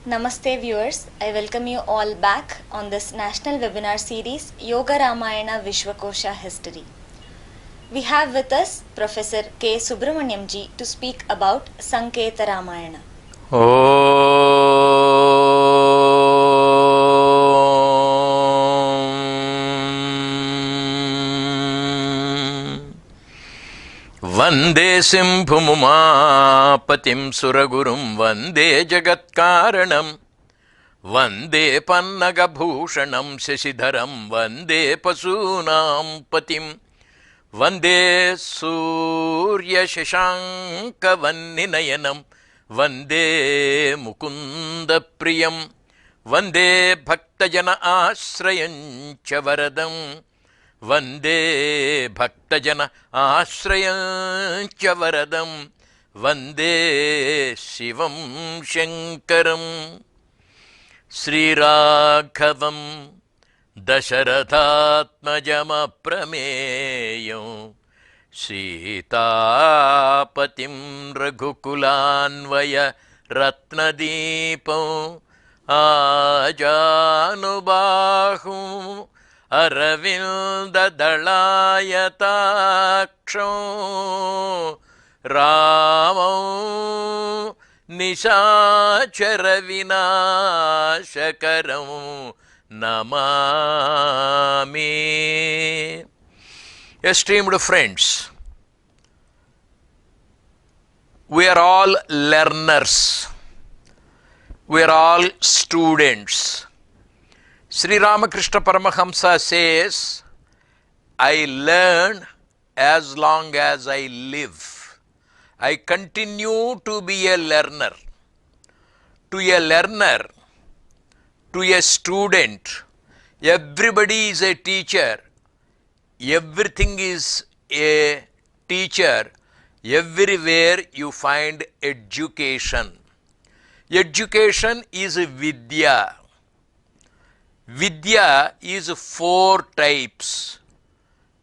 Namaste viewers, I welcome you all back on this national webinar series Yoga Ramayana Vishwakosha History. We have with us Professor K. Subramaniam ji to speak about Sanketa Ramayana. वंदे सिंहुमुमापतिं सुरगुरुं वंदे जगत्कारणं वंदे पन्नगभूषणं शशिधरं वंदे पशूनां पतिं वंदे सूर्यशशाङ्कवह्निनयनं वंदे मुकुन्दप्रियं वंदे भक्तजन आश्रयं च वरदं वंदे भक्तजन आश्रयं च वरदं वंदे शिवं शङ्करं श्रीराघवं दशरथात्मजमप्रमेयं सीतापतिं रघुकुलान्वय रत्नदीपं आजानुबाहुं अरविन्ददलायताक्षं रामं निशाचरविनाशकरं Namami. Esteemed friends, we are all learners, we are all students. Sri Ramakrishna Paramahamsa says, I learn as long as I live. I continue to be a learner. To a learner, to a student, everybody is a teacher. Everything is a teacher. Everywhere you find education. Education is Vidya. Vidya is 4 types.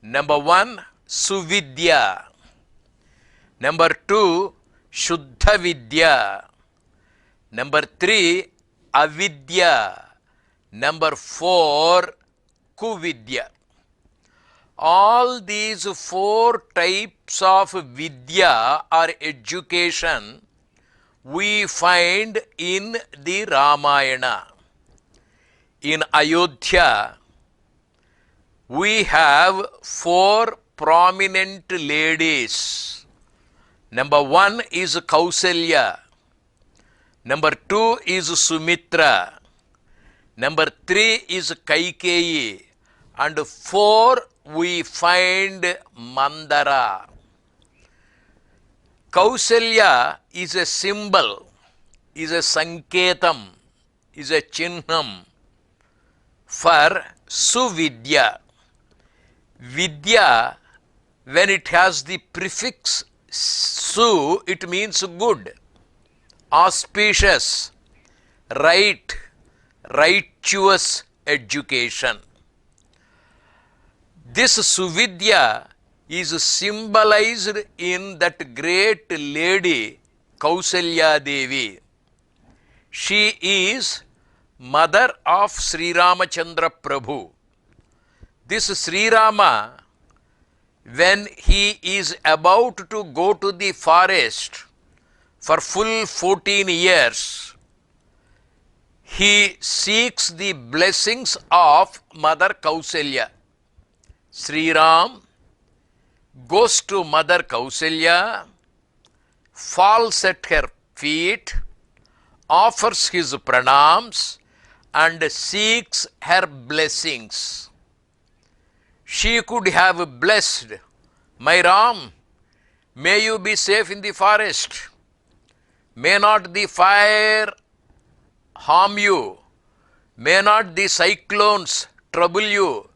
Number 1, Suvidya. Number 2, Shuddha Vidya. Number 3, Avidya. Number 4, Kuvidya. All these 4 types of Vidya or education we find in the Ramayana. In Ayodhya, we have 4 prominent ladies. Number 1 is Kausalya. Number 2 is Sumitra. Number 3 is Kaikeyi. And 4 we find Mandara. Kausalya is a symbol, is a sanketam, is a chihnam for Suvidya. Vidya, when it has the prefix Su, it means good, auspicious, right, righteous education. This Suvidya is symbolized in that great lady Kausalya Devi. She is mother of Sri Ramachandra Prabhu. This Sri Rama, when he is about to go to the forest for full 14 years, he seeks the blessings of Mother Kausalya. Sri Ram goes to Mother Kausalya, falls at her feet, offers his pranams and seeks her blessings. She could have blessed, my Ram, may you be safe in the forest. May not the fire harm you. May not the cyclones trouble you.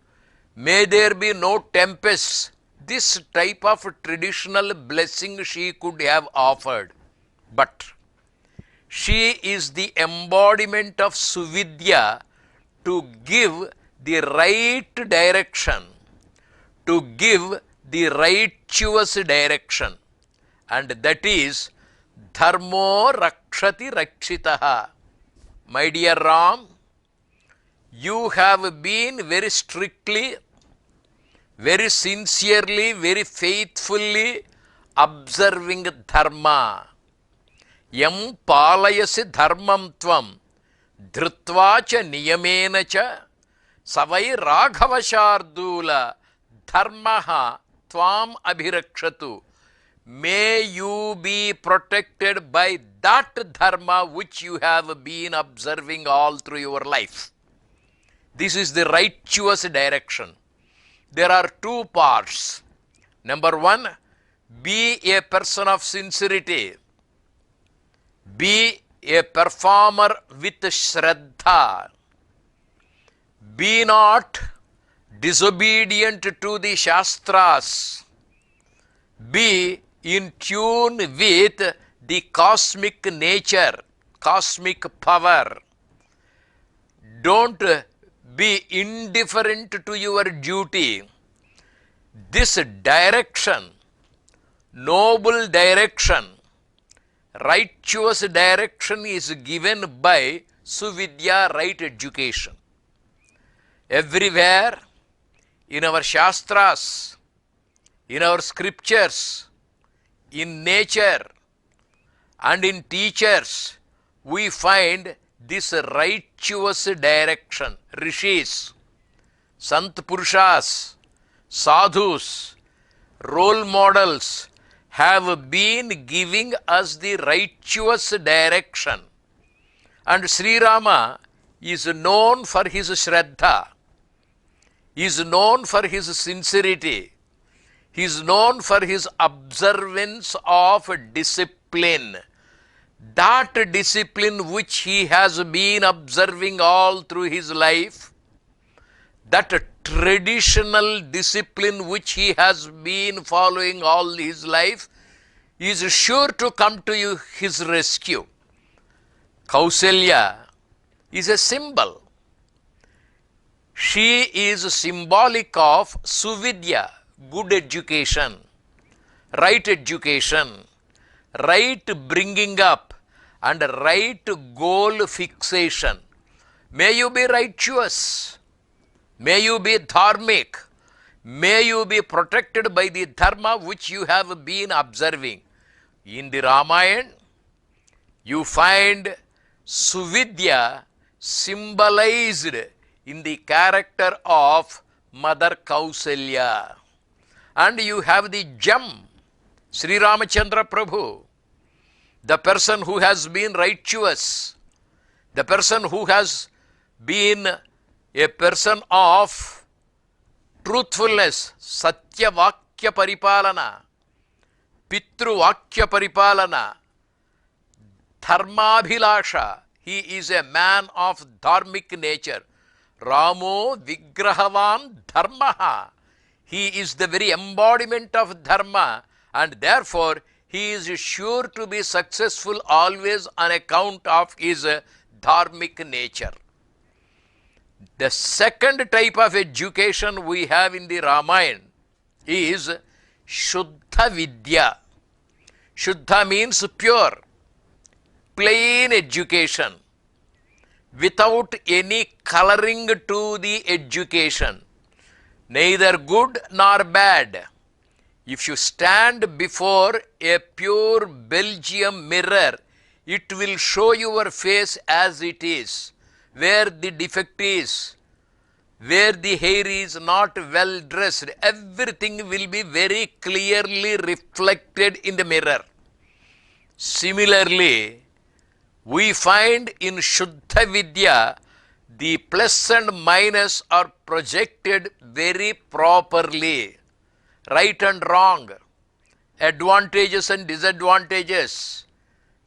May there be no tempests. This type of traditional blessing she could have offered. But she is the embodiment of Suvidya to give the right direction, to give the righteous direction, and that is Dharmo Rakshati Rakshitaha. my dear Ram, you have been very strictly, very sincerely, very faithfully observing dharma. Yam palayasi dharmam tvam dhrutvacha niyamenacha savai raghavashardula dharmaha tvam abhirakshatu. May you be protected by that dharma which you have been observing all through your life. This is the righteous direction. There are two parts. Number one, be a person of sincerity. Be a performer with Shraddha. Be not disobedient to the Shastras. Be in tune with the cosmic nature, cosmic power. Don't be indifferent to your duty. This direction, noble direction, righteous direction is given by Suvidya, right education. Everywhere in our Shastras, in our scriptures, in nature and in teachers, we find this righteous direction. Rishis, Sant Purushas, Sadhus, role models have been giving us the righteous direction. And Sri Rama is known for his Shraddha, is known for his sincerity, he is known for his observance of discipline. That discipline which he has been observing all through his life, that traditional discipline which he has been following all his life, is sure to come to his rescue. Kausalya is a symbol. She is symbolic of Suvidya, good education, right bringing up, and right goal fixation. May you be righteous. May you be dharmic. May you be protected by the dharma which you have been observing. In the Ramayana, you find Suvidya symbolized in the character of Mother Kausalya. And you have the gem, Sri Ramachandra Prabhu, the person who has been righteous, the person who has been a person of truthfulness, Satya Vakya Paripalana, Pitru Vakya Paripalana, Dharmabhilasha. He is a man of dharmic nature. Ramo Vigrahavan Dharmaha. He is the very embodiment of dharma, and therefore he is sure to be successful always on account of his dharmic nature. The second type of education we have in the Ramayana is Shuddha Vidya. Shuddha means pure, plain education, without any coloring to the education, neither good nor bad. If you stand before a pure Belgium mirror, it will show your face as it is, where the defect is, where the hair is not well dressed. Everything will be very clearly reflected in the mirror. Similarly, we find in Shuddha Vidya, the plus and minus are projected very properly. Right and wrong, advantages and disadvantages,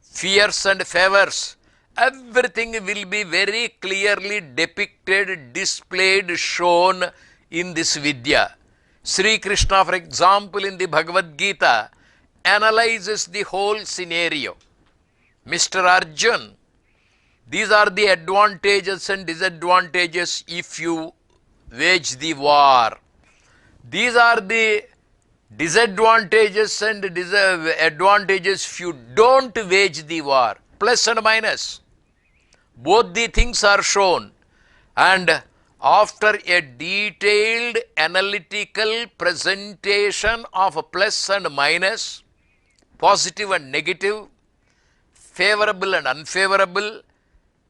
fears and favors, everything will be very clearly depicted, displayed, shown in this Vidya. Sri Krishna, for example, in the Bhagavad Gita, analyzes the whole scenario. Mr. Arjun, these are the advantages and disadvantages if you wage the war. These are the disadvantages and advantages if you don't wage the war. Plus and minus. Both the things are shown, and after a detailed analytical presentation of a plus and minus, positive and negative, favorable and unfavorable,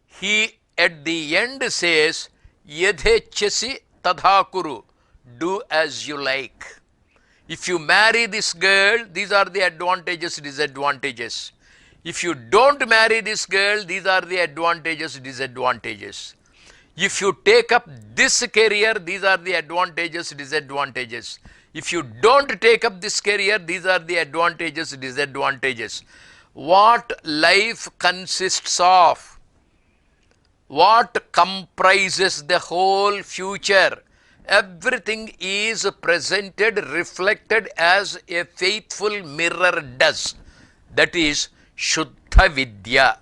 he at the end says, Yadhechasi tadhakuru, do as you like. If you marry this girl, these are the advantages, disadvantages. If you don't marry this girl, these are the advantages, disadvantages. If you take up this career, these are the advantages, disadvantages. If you don't take up this career, these are the advantages, disadvantages. What life consists of, what comprises the whole future, everything is presented, reflected as a faithful mirror does. That is Shuddha Vidya.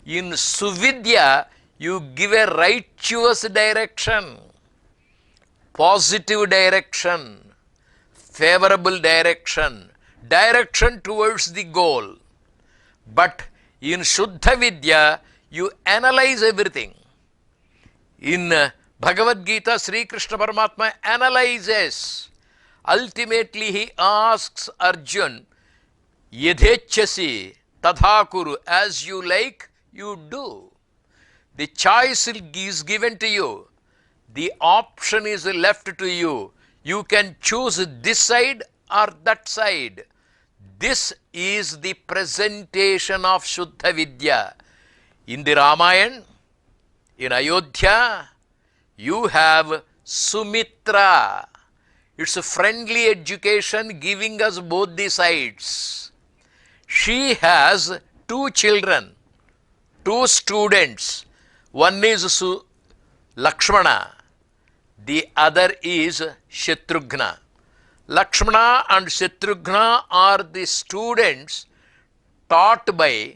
In Suvidya, you give a righteous direction, positive direction, favorable direction, direction towards the goal. But in Shuddha Vidya, you analyze everything. In Bhagavad Gita, Sri Krishna Paramatma analyzes. Ultimately, he asks Arjun, Yadhechasi tadhakuru, as you like, you do. The choice is given to you. The option is left to you. You can choose this side or that side. This is the presentation of Shuddha Vidya. In the Ramayana, in Ayodhya, you have Sumitra. It's a friendly education giving us both the sides. She has two children, two students. One is Lakshmana, the other is Shatrughna. Lakshmana and Shatrughna are the students taught by,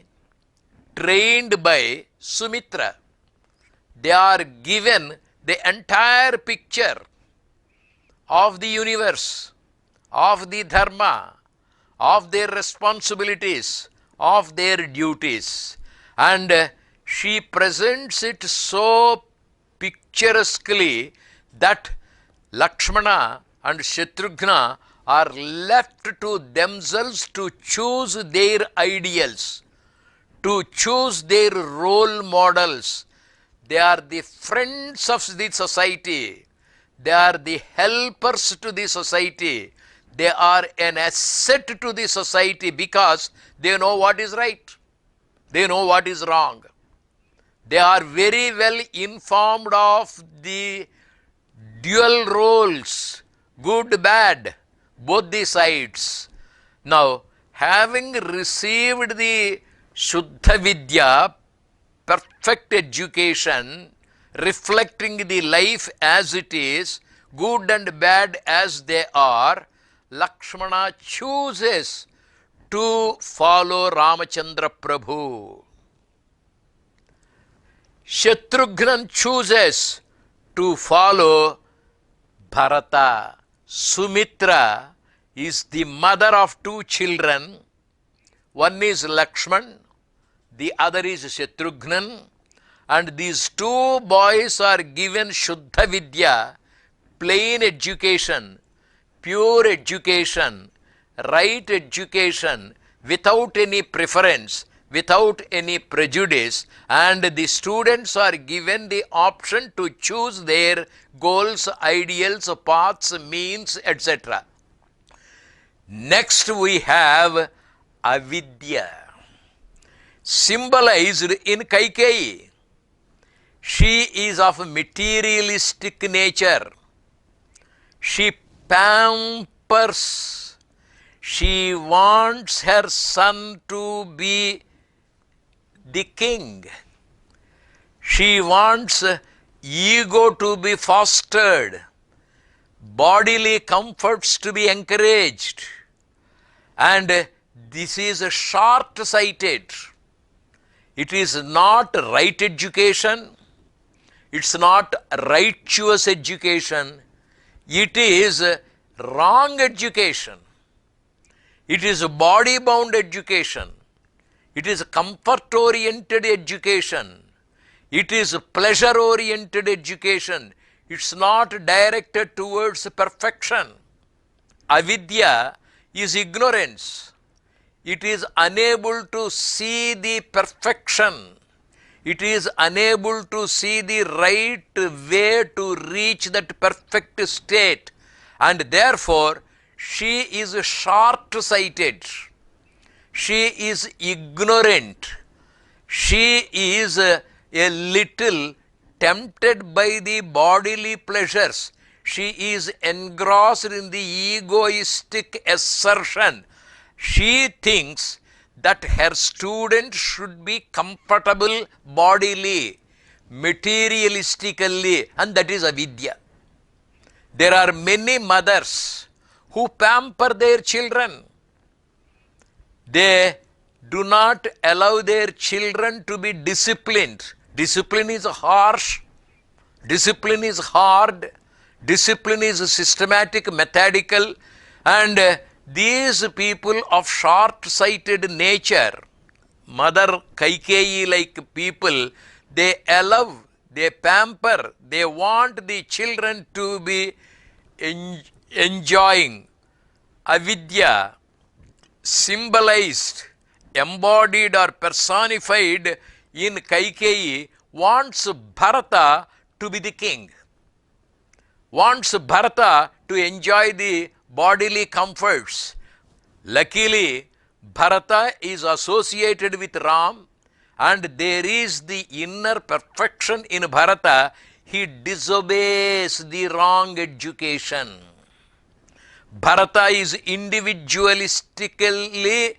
trained by Sumitra. They are given the entire picture of the universe, of the dharma, of their responsibilities, of their duties. And she presents it so picturesquely that Lakshmana and Shatrughna are left to themselves to choose their ideals, to choose their role models. They are the friends of the society. They are the helpers to the society. They are an asset to the society because they know what is right. They know what is wrong. They are very well informed of the dual roles, good, bad, both the sides. Now, having received the Shuddha Vidya, perfect education, reflecting the life as it is, good and bad as they are, Lakshmana chooses to follow Ramachandra Prabhu. Shatrughna chooses to follow Bharata. Sumitra is the mother of two children. One is Lakshman, the other is Shatrughna, and these two boys are given Shuddha Vidya, plain education, pure education, right education, without any preference, without any prejudice, and the students are given the option to choose their goals, ideals, paths, means, etc. Next we have Avidya, symbolized in Kaikeyi. She is of materialistic nature. She pampers. She wants her son to be the king. She wants ego to be fostered, bodily comforts to be encouraged. And this is short-sighted. It is not right education. It's not righteous education. It is wrong education. It is body-bound education. It is comfort-oriented education. It is pleasure oriented education. It's not directed towards perfection. Avidya is ignorance. It is unable to see the perfection. It is unable to see the right way to reach that perfect state, and therefore she is short-sighted. She is ignorant. She is a little tempted by the bodily pleasures. She is engrossed in the egoistic assertion. She thinks that her student should be comfortable bodily, materialistically, and that is avidya. There are many mothers who pamper their children. They do not allow their children to be disciplined. Discipline is harsh. Discipline is hard. Discipline is systematic, methodical, and these people of short-sighted nature, Mother Kaikeyi like people, they allow, they pamper, they want the children to be enjoying. Avidya, symbolized, embodied or personified in Kaikeyi, wants Bharata to be the king, wants Bharata to enjoy the bodily comforts. Luckily, Bharata is associated with Ram, and there is the inner perfection in Bharata. He disobeys the wrong education. Bharata is individualistically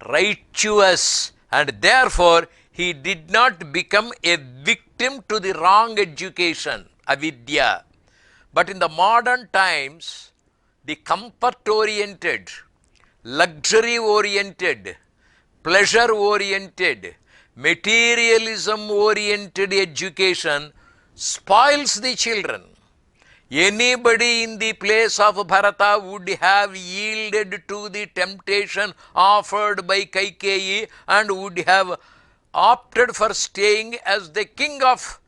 righteous, and therefore he did not become a victim to the wrong education, avidya. But in the modern times, the comfort-oriented, luxury-oriented, pleasure-oriented, materialism-oriented education spoils the children. Anybody in the place of Bharata would have yielded to the temptation offered by Kaikeyi and would have opted for staying as the king of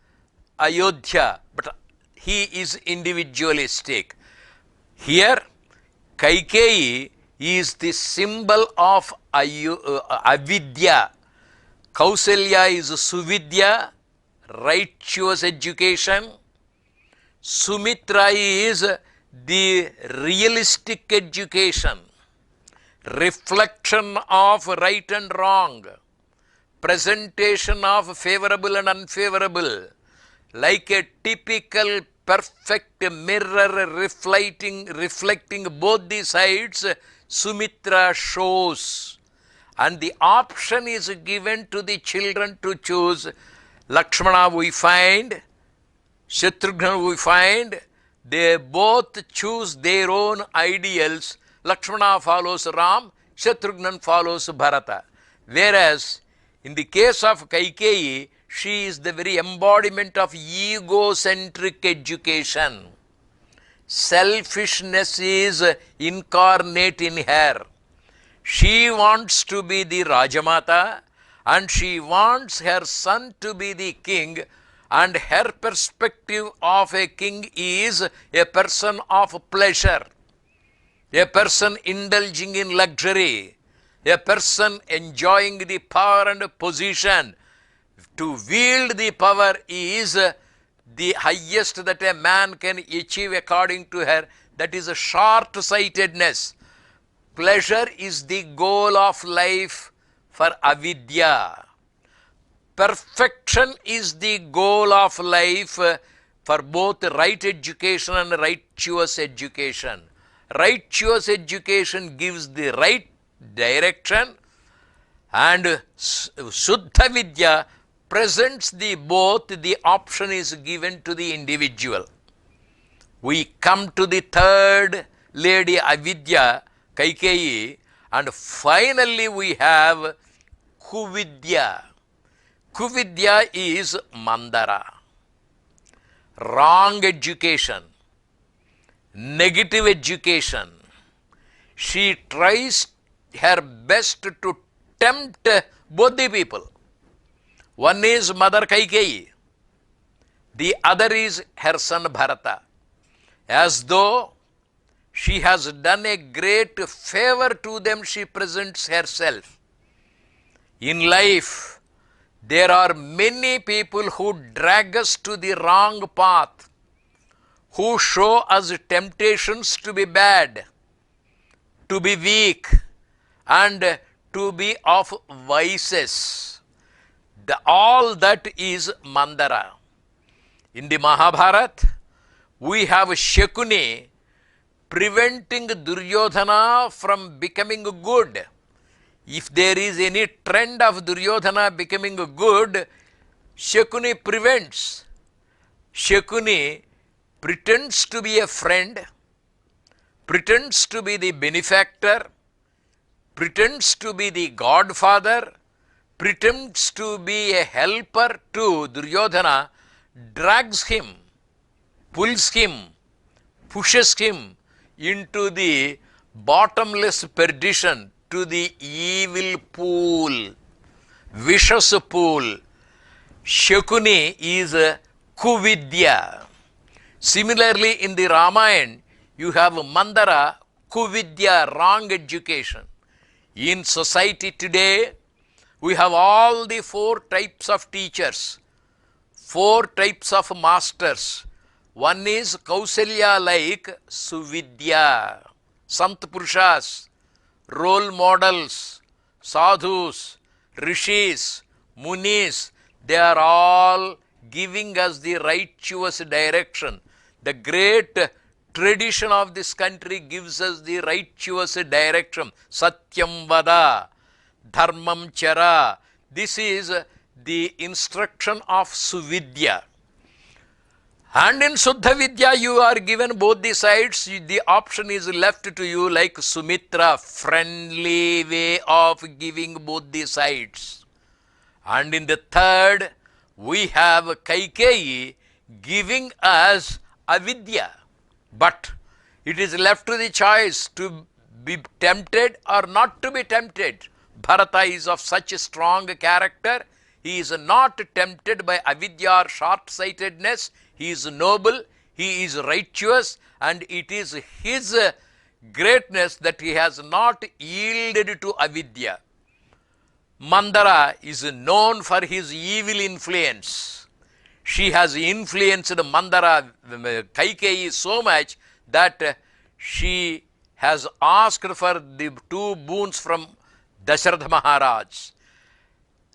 Ayodhya. But he is individualistic. Here, Kaikeyi is the symbol of avidya. Kausalya is suvidya, righteous education. Sumitra is the realistic education, reflection of right and wrong, presentation of favorable and unfavorable, like a typical perfect mirror reflecting both the sides. Sumitra shows, and the option is given to the children to choose. Lakshmana we find, Shatrughan we find, they both choose their own ideals. Lakshmana follows Ram, Shatrughan follows Bharata. Whereas in the case of Kaikeyi, she is the very embodiment of egocentric education. Selfishness is incarnate in her. She wants to be the Rajamata, and she wants her son to be the king, and her perspective of a king is a person of pleasure, a person indulging in luxury, a person enjoying the power and position. To wield the power is the highest that a man can achieve according to her. That is a short-sightedness. Pleasure is the goal of life for avidya. Perfection is the goal of life for both right education and righteous education. Righteous education gives the right direction, and Shuddha Vidya presents the both. The option is given to the individual. We come to the third lady, Avidya, Kaikeyi, and finally we have Kuvidya. Kuvidya is Mandara. Wrong education, negative education. She tries her best to tempt both the people. One is Mother Kaikeyi. the other is her son Bharata, as though she has done a great favor to them. She presents herself. In life, there are many people who drag us to the wrong path, who show us temptations to be bad, to be weak, and to be of vices. All that is Mandara. In the Mahabharata, we have Shakuni preventing Duryodhana from becoming good. If there is any trend of Duryodhana becoming good, Shakuni prevents. Shakuni pretends to be a friend, pretends to be the benefactor, pretends to be the godfather, pretends to be a helper to Duryodhana, drags him, pulls him, pushes him into the bottomless perdition, to the evil pool, vicious pool. Shakuni is Kuvidya. Similarly, in the Ramayana, you have Mandara, Kuvidya, wrong education. In society today, we have all the 4 types of teachers, 4 types of masters. One is Kausalya like Suvidya, Sant Purushas, role models, sadhus, rishis, munis. They are all giving us the righteous direction. The great tradition of this country gives us the righteous direction. Satyam vada, dharmam chara. This is the instruction of Suvidya. And in Suddha Vidya, you are given both the sides. The option is left to you like Sumitra, friendly way of giving both the sides. And in the third, we have Kaikeyi giving us Avidya. But it is left to the choice to be tempted or not to be tempted. Bharata is of such a strong character. He is not tempted by avidya or short-sightedness. He is noble, he is righteous, and it is his greatness that he has not yielded to avidya. Mandara is known for his evil influence. She has influenced Mandara, Kaikeyi, so much that she has asked for the 2 boons from Dasharatha Maharaj.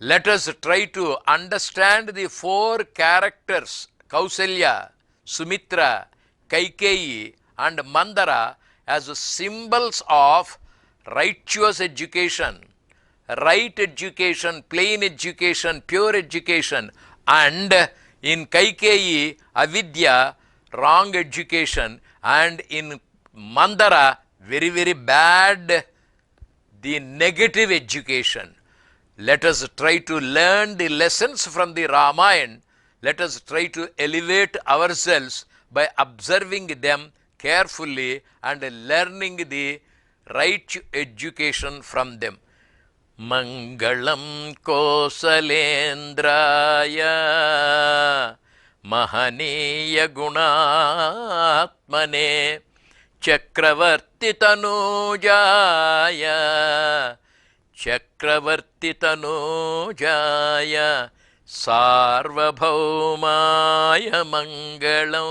Let us try to understand the 4 characters, Kausalya, Sumitra, Kaikeyi, and Mandara, as symbols of righteous education, right education, plain education, pure education, and in Kaikeyi, avidya, wrong education, and in Mandara, very, very bad, the negative education. Let us try to learn the lessons from the Ramayana. Let us try to elevate ourselves by observing them carefully and learning the right education from them. Mangalam Kosalendraya Mahaniya Gunatmane Chakravarti Tanujaya Chakravarti Tanujaya Sarvabhaumaya Mangalam.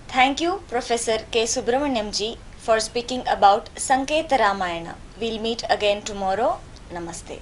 Thank you, Professor K. Subramaniam ji, for speaking about Sanketa Ramayana. We'll meet again tomorrow. Namaste.